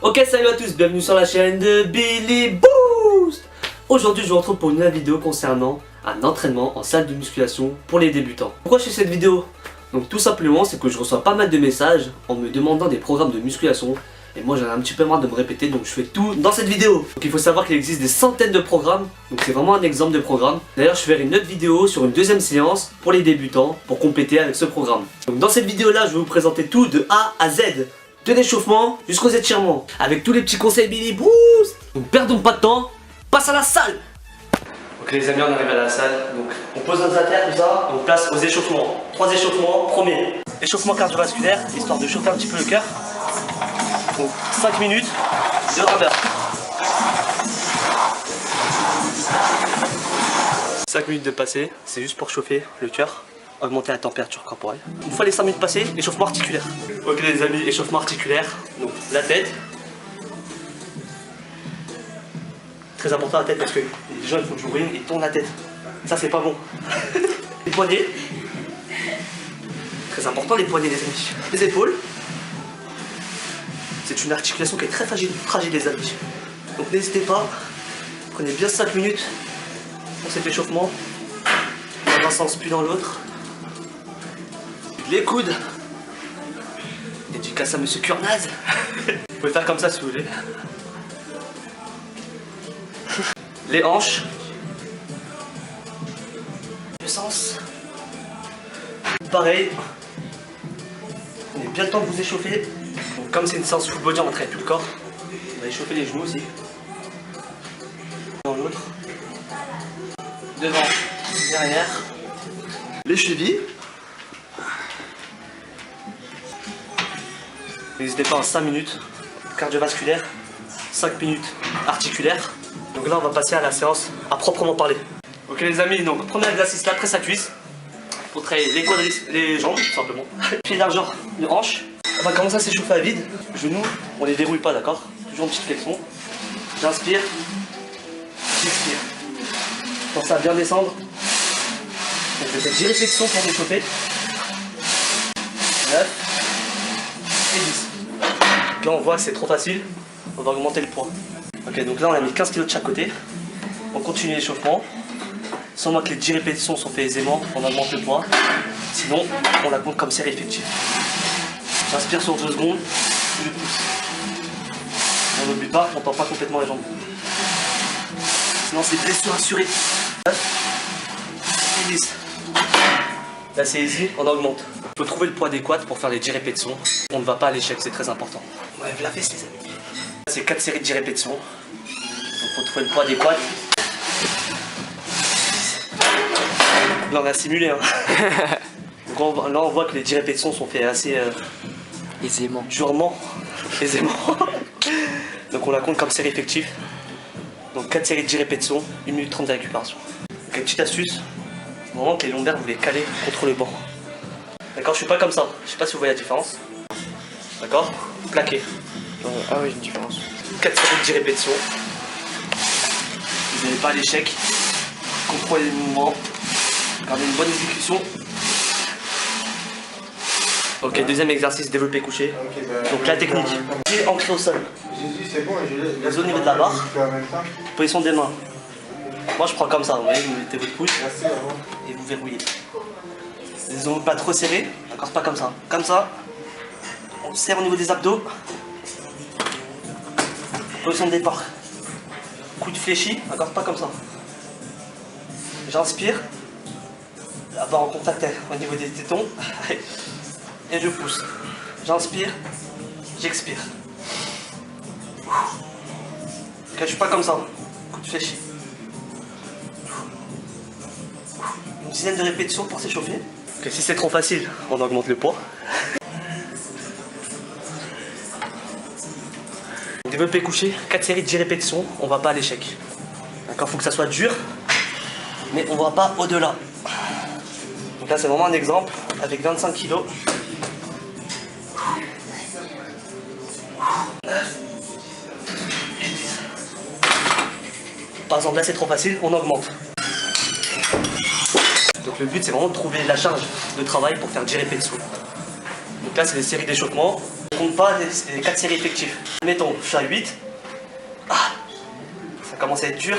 Ok, salut à tous, bienvenue sur la chaîne de Billy Boost. Aujourd'hui je vous retrouve pour une nouvelle vidéo concernant un entraînement en salle de musculation pour les débutants. Pourquoi je fais cette vidéo? Donc tout simplement c'est que je reçois pas mal de messages en me demandant des programmes de musculation. Et moi j'en ai un petit peu marre de me répéter, donc je fais tout dans cette vidéo. Donc il faut savoir qu'il existe des centaines de programmes, donc c'est vraiment un exemple de programme. D'ailleurs je ferai une autre vidéo sur une deuxième séance pour les débutants pour compléter avec ce programme. Donc dans cette vidéo là je vais vous présenter tout de A à Z, de l'échauffement jusqu'aux étirements, avec tous les petits conseils Billy Boost. Donc perdons pas de temps, passe à la salle. Ok les amis, on arrive à la salle, donc on pose nos haltères tout ça, on place aux échauffements. 3 échauffements, premier, échauffement cardiovasculaire, histoire de chauffer un petit peu le cœur. Donc 5 minutes de rameur. 5 minutes de passé, c'est juste pour chauffer le cœur, augmenter la température corporelle. Une fois les 5 minutes passées, échauffement articulaire. Ok les amis, échauffement articulaire, donc la tête. Très important la tête parce que les gens ils font du bruit, ils tournent la tête. Ça c'est pas bon. Les poignets. Très important les poignets les amis. Les épaules. C'est une articulation qui est très fragile les amis. Donc n'hésitez pas, prenez bien 5 minutes pour cet échauffement. Dans un sens puis dans l'autre. Les coudes. Dédicace à Monsieur Kurnaz. Vous pouvez faire comme ça si vous voulez. Les hanches. Le sens. Pareil. Prenez bien le temps de vous échauffer. Donc, comme c'est une séance full body, on entraîne tout le corps. On va échauffer les genoux aussi. Dans l'autre. Devant, derrière. Les chevilles. N'hésitez pas en 5 minutes. Cardiovasculaire. 5 minutes articulaire. Donc là on va passer à la séance à proprement parler. Ok les amis, donc premier exercice là, presse à cuisse. Pour travailler les quadriceps, les jambes tout simplement. Puis largeur de hanche. On va commencer à s'échauffer à vide. Genoux, on les déroule pas, d'accord? Toujours une petite flexion. J'inspire. J'expire. Pensez à bien descendre. Donc je fais 10 répétitions pour m'échauffer. 9 et 10. Donc là on voit que c'est trop facile. On va augmenter le poids. Ok, donc là on a mis 15 kg de chaque côté. On continue l'échauffement. Sans moi que les 10 répétitions sont faites aisément, on augmente le poids. Sinon, on la compte comme série effective. J'inspire sur 2 secondes, je pousse. On n'oublie pas, on ne tend pas complètement les jambes. Sinon c'est blessure assurée. 9 et 10. Là c'est easy, on augmente. Il faut trouver le poids adéquat pour faire les 10 répétitions. On ne va pas à l'échec, c'est très important. On lève la fesse les amis. C'est 4 séries de 10 répétitions. Donc il faut trouver le poids adéquat. Là on a simulé hein. Donc là on voit que les 10 répétitions sont faites assez aisément. Durement. Aisément. Donc on la compte comme série effective. Donc 4 séries de 10 répétitions, 1 minute 30 de récupération. Donc une petite astuce, au moment que les lombaires vous les calez contre le banc. D'accord, je suis pas comme ça. Je sais pas si vous voyez la différence. D'accord? Plaqué. Ah oui, j'ai une différence. 4 séries de 10 répétitions. Vous n'allez pas à l'échec. Contrôlez les mouvements. Gardez une bonne exécution. Ok, deuxième exercice, développé couché. Donc la technique. Pied ancré au sol. Les au niveau de la barre. Position des mains. Moi je prends comme ça, vous voyez, vous mettez votre pouce et vous verrouillez. Les ongles pas trop serrés, d'accord, c'est pas comme ça. Comme ça, on serre au niveau des abdos. Position de départ. Coude fléchi, d'accord, pas comme ça. J'inspire. La barre en contact au niveau des tétons. Et je pousse. J'inspire. J'expire. Ok, je suis pas comme ça. Coude fléchi. Une dizaine de répétitions pour s'échauffer. Ok, si c'est trop facile, on augmente le poids. Développé couché, 4 séries de 10 répétitions, on va pas à l'échec. D'accord, faut que ça soit dur, mais on va pas au-delà. Donc là c'est vraiment un exemple avec 25 kg. 9 et 10. Par exemple là c'est trop facile, on augmente. Donc le but c'est vraiment de trouver la charge de travail pour faire 10 répétitions. Donc là c'est des séries d'échauffement. On tourne pas les 4 séries effectives. Mettons, je suis à 8. Ah, ça commence à être dur.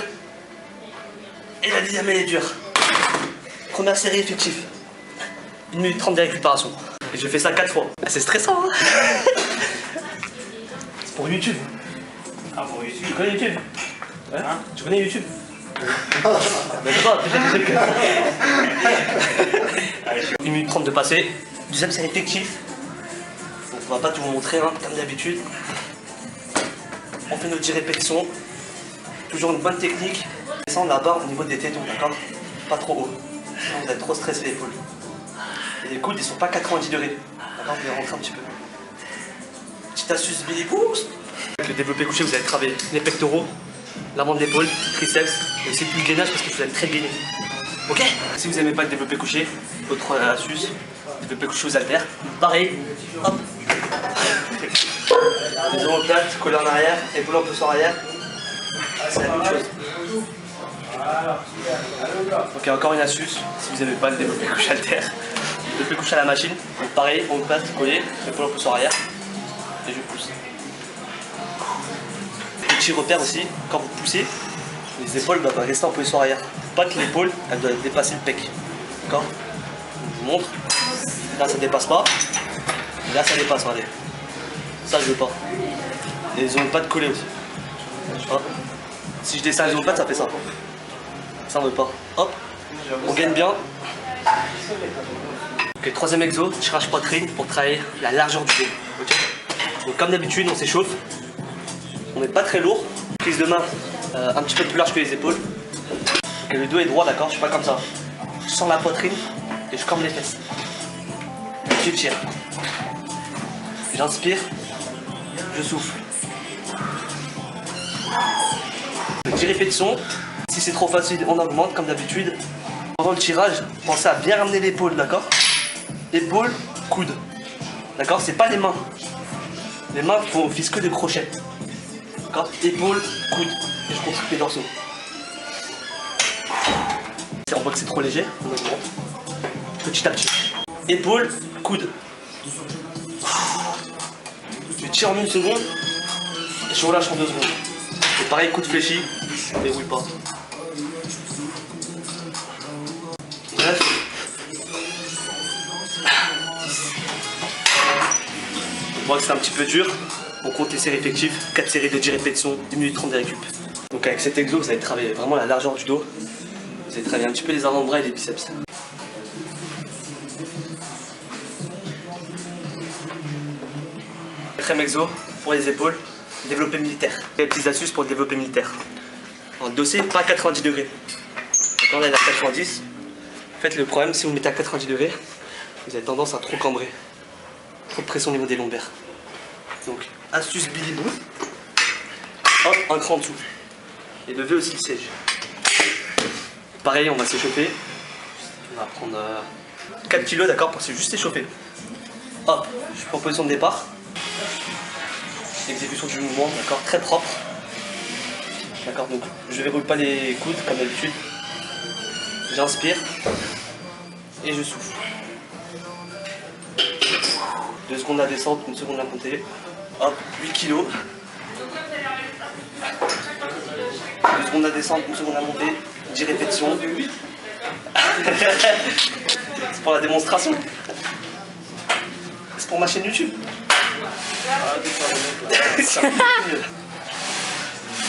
Et la 10e elle est dure. Première série effective. 1 minute 30 de récupération. Et je fais ça 4 fois. Ah, c'est stressant, hein. C'est pour YouTube. Ah, pour YouTube. Tu connais YouTube? Hein? Tu connais YouTube? Mais pas, peut-être des trucs. 1 minute 30 de passé. Deuxième série effective. Donc on va pas tout vous montrer, hein, comme d'habitude. On fait nos 10 répétitions. Toujours une bonne technique. Descendre la barre au niveau des tétons, d'accord? Pas trop haut. Sinon vous êtes trop stressé l'épaule. Et les coudes ils sont pas 90 degrés. D'accord? Vous allez rentrer un petit peu. Petite astuce Billy Boost. Avec le développé couché, vous allez travailler les pectoraux, l'avant de l'épaule, triceps, et aussi tout le gainage parce que vous êtes très gainé. Ok? Si vous n'aimez pas le développé couché, autre astuce, développé couché aux haltères. Pareil, hop. Les omoplates, collés en arrière, épaule en pousseur arrière. C'est la même chose. Ok, encore une astuce, si vous n'aimez pas le développé couché haltère. Développé couché à la machine, donc pareil, omoplate, collé, épaule en pousseur arrière. Et je pousse. Petit repère aussi, quand vous poussez, les épaules doivent rester en position arrière. Pas que l'épaule, elle doit dépasser le pec. D'accord? Je vous montre. Là ça dépasse pas. Et là ça dépasse, regardez. Ça je veux pas. Et les omoplates collées aussi. Hop. Si je descends les omoplates, ça fait ça. Ça on veut pas. Hop. On gagne bien. Ok, troisième exo, tirage poitrine pour travailler la largeur du dos. Okay. Donc comme d'habitude, on s'échauffe. On n'est pas très lourd. Prise de main un petit peu plus large que les épaules. Okay, le dos est droit, d'accord? Je suis pas comme ça. Je sens la poitrine et je corne les fesses. Je tire. J'inspire. Je souffle. 10 répétitions. Si c'est trop facile, on augmente comme d'habitude. Pendant le tirage, pensez à bien ramener l'épaule, d'accord? Épaule, coude. D'accord? C'est pas les mains. Les mains, on vise que des crochets. D'accord? Épaule, coude. Et je contracte les dorsaux. Si on voit que c'est trop léger, on augmente. Petit à petit. Épaule, coude. Je tire en 1 seconde. Et je relâche en 2 secondes. Et pareil, coude fléchi. Déroule pas. 9. 10. On voit que c'est un petit peu dur. On compte les séries effectives, 4 séries de 10 répétitions, 1 minute 30 de récup. Donc avec cet exo, vous allez travailler vraiment la largeur du dos. Vous allez travailler un petit peu les avant-bras et les biceps. Quatrième exo pour les épaules, développé militaire. Les petites astuces pour le développé militaire. En dossé, pas à 90 degrés. Quand on est à 90, en fait le problème, si vous mettez à 90 degrés, vous avez tendance à trop cambrer. Trop de pression au niveau des lombaires. Donc, astuce Billy Boo. Hop, un cran en dessous. Et lever aussi le siège. Pareil, on va s'échauffer. On va prendre 4 kg, d'accord, pour se juste s'échauffer. Hop, je suis en position de départ. Exécution du mouvement, d'accord, très propre. D'accord, donc je ne verrouille pas les coudes comme d'habitude. J'inspire. Et je souffle. 2 secondes à descendre, 1 seconde à monter. Hop, 8 kg. 2 secondes à descendre, 1 seconde à monter. 10 répétitions. C'est pour la démonstration. C'est pour ma chaîne YouTube.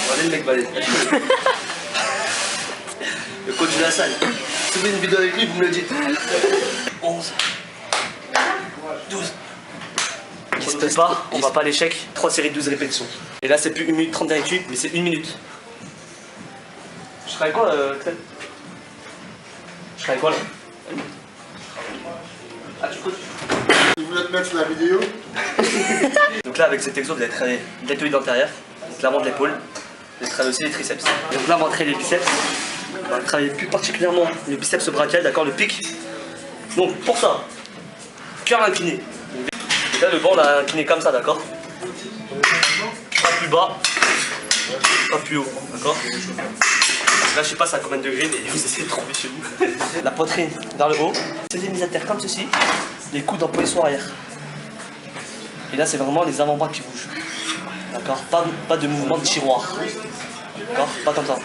Regardez le mec balèze. Le coach de la salle. Si vous voulez une vidéo avec lui, vous me le dites. 11. 12. Qui se passe pas, on va pas à l'échec. 3 séries de 12 répétitions. Et là, c'est plus 1 minute 30 de récup, mais c'est 1 minute. Je ferais quoi, Clem? Je ferais quoi là? Ah, tu coaches? Tu voulais te mettre sur la vidéo? Donc là, avec cet exo, vous allez travailler le deltoïde antérieur, donc l'avant de l'épaule. Vous allez travailler aussi les triceps. Donc là, on va entraîner les biceps. On va travailler plus particulièrement le biceps brachial, d'accord, le pic. Donc pour ça, cœur incliné. Et là, le banc, on l'a incliné comme ça, d'accord? Pas plus bas, pas plus haut, d'accord? Là, je sais pas ça à combien de degrés, mais vous essayez de trouver chez vous. La poitrine vers le haut, c'est des mises à terre comme ceci, les coudes en position arrière. Et là, c'est vraiment les avant-bras qui bougent. D'accord? Pas de mouvement de tiroir. D'accord? Pas comme ça.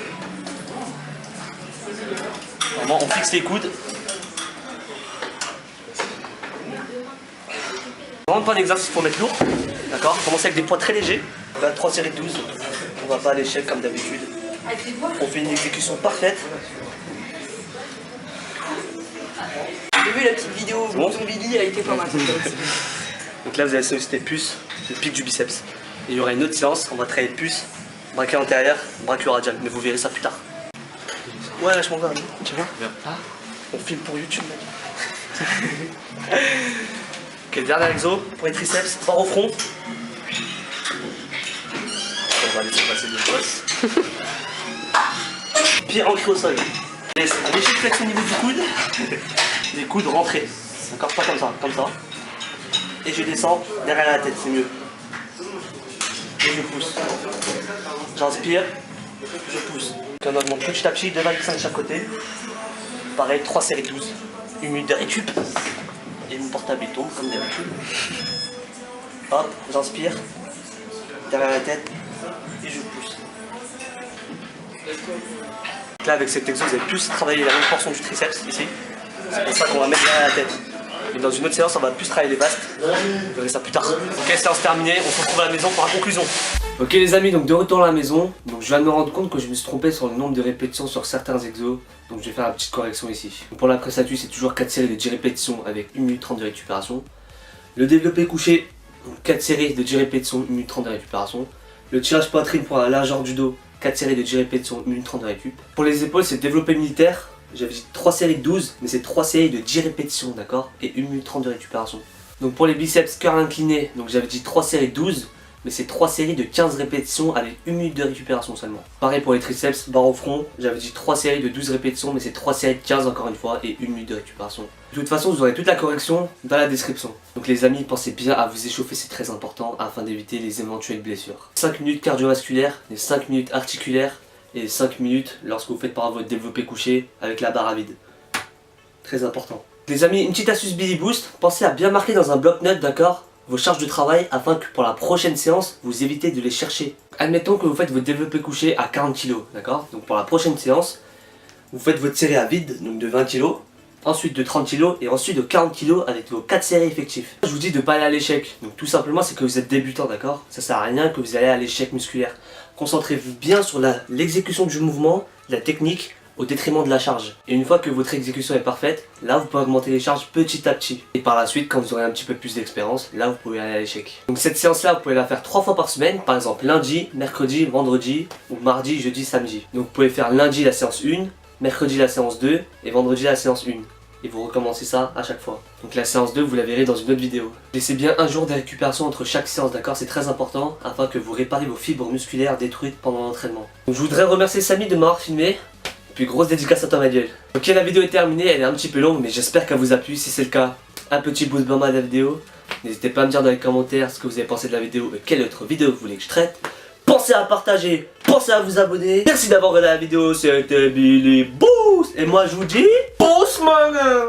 Vraiment, on fixe les coudes. Vraiment pas d'exercice pour mettre lourd. D'accord? Commencez avec des poids très légers. On va 3 séries de 12. On va pas à l'échec comme d'habitude. On fait une exécution parfaite. J'ai vu la petite vidéo où Bon. Blouson Billy a été pas mal. Donc là, vous allez solliciter plus, le pic du biceps. Et il y aura une autre séance, on va travailler le plus, braquet antérieur, braquet radial. Mais vous verrez ça plus tard. Ouais, lâche mon gars. Tu vois? Ah, on filme pour YouTube, mec. Ok, dernier exo pour les triceps, barre au front. On va laisser passer le boss. Pied ancré au sol. Laisse un léger flex au niveau du coude. Les coudes rentrés. D'accord? Pas comme ça, comme ça. Et je descends derrière la tête, c'est mieux. Et je pousse. J'inspire, je pousse. On augmente petit à petit, 2,5 de chaque côté. Pareil, 3 séries de 12. 1 minute de récup. Et mon portable il tombe comme d'habitude. Hop, j'inspire. Derrière la tête. Et je pousse. Là, avec cet exo, vous allez plus travailler la même portion du triceps ici. C'est pour ça qu'on va mettre derrière la tête. Et dans une autre séance, on va plus travailler les vastes. Vous verrez ça plus tard. Ok, séance terminée, on se retrouve à la maison pour la conclusion. Ok les amis, donc de retour à la maison. Donc je viens de me rendre compte que je me suis trompé sur le nombre de répétitions sur certains exos. Donc je vais faire la petite correction ici. Donc, pour la presse à tuile, c'est toujours 4 séries de 10 répétitions avec 1 minute 30 de récupération. Le développé couché, donc 4 séries de 10 répétitions, 1 minute 30 de récupération. Le tirage poitrine pour la largeur du dos, 4 séries de 10 répétitions, 1 minute 30 de récup. Pour les épaules, c'est développé militaire. J'avais dit 3 séries de 12, mais c'est 3 séries de 10 répétitions, d'accord? Et 1 minute 30 de récupération. Donc pour les biceps curl incliné, donc j'avais dit 3 séries de 12, mais c'est 3 séries de 15 répétitions avec 1 minute de récupération seulement. Pareil pour les triceps, barre au front, j'avais dit 3 séries de 12 répétitions, mais c'est 3 séries de 15 encore une fois et 1 minute de récupération. De toute façon, vous aurez toute la correction dans la description. Donc les amis, pensez bien à vous échauffer, c'est très important afin d'éviter les éventuelles blessures. 5 minutes cardiovasculaires, les 5 minutes articulaires, et 5 minutes lorsque vous faites par exemple votre développé couché avec la barre à vide. Très important. Les amis, une petite astuce Billy Boost, pensez à bien marquer dans un bloc-notes, d'accord, vos charges de travail afin que pour la prochaine séance, vous évitez de les chercher. Admettons que vous faites votre développé couché à 40 kg, d'accord? Donc pour la prochaine séance, vous faites votre série à vide, donc de 20 kg, ensuite de 30 kg et ensuite de 40 kg avec vos 4 séries effectives. Je vous dis de ne pas aller à l'échec, donc tout simplement c'est que vous êtes débutant, d'accord? Ça sert à rien que vous allez à l'échec musculaire. Concentrez-vous bien sur l'exécution du mouvement, la technique, au détriment de la charge. Et une fois que votre exécution est parfaite, là vous pouvez augmenter les charges petit à petit. Et par la suite, quand vous aurez un petit peu plus d'expérience, là vous pouvez aller à l'échec. Donc cette séance-là, vous pouvez la faire 3 fois par semaine, par exemple lundi, mercredi, vendredi, ou mardi, jeudi, samedi. Donc vous pouvez faire lundi la séance 1, mercredi la séance 2, et vendredi la séance 1. Et vous recommencez ça à chaque fois. Donc la séance 2, vous la verrez dans une autre vidéo. Laissez bien un jour de récupération entre chaque séance, d'accord? C'est très important afin que vous réparez vos fibres musculaires détruites pendant l'entraînement. Donc je voudrais remercier Samy de m'avoir filmé. Puis grosse dédicace à toi Manuel. Ok, la vidéo est terminée, elle est un petit peu longue, mais j'espère qu'elle vous a plu. Si c'est le cas, un petit pouce bleu à la vidéo. N'hésitez pas à me dire dans les commentaires ce que vous avez pensé de la vidéo et quelle autre vidéo vous voulez que je traite. Pensez à partager, pensez à vous abonner. Merci d'avoir regardé la vidéo, c'était Billy Boost. Et moi je vous dis, pouce mon gars.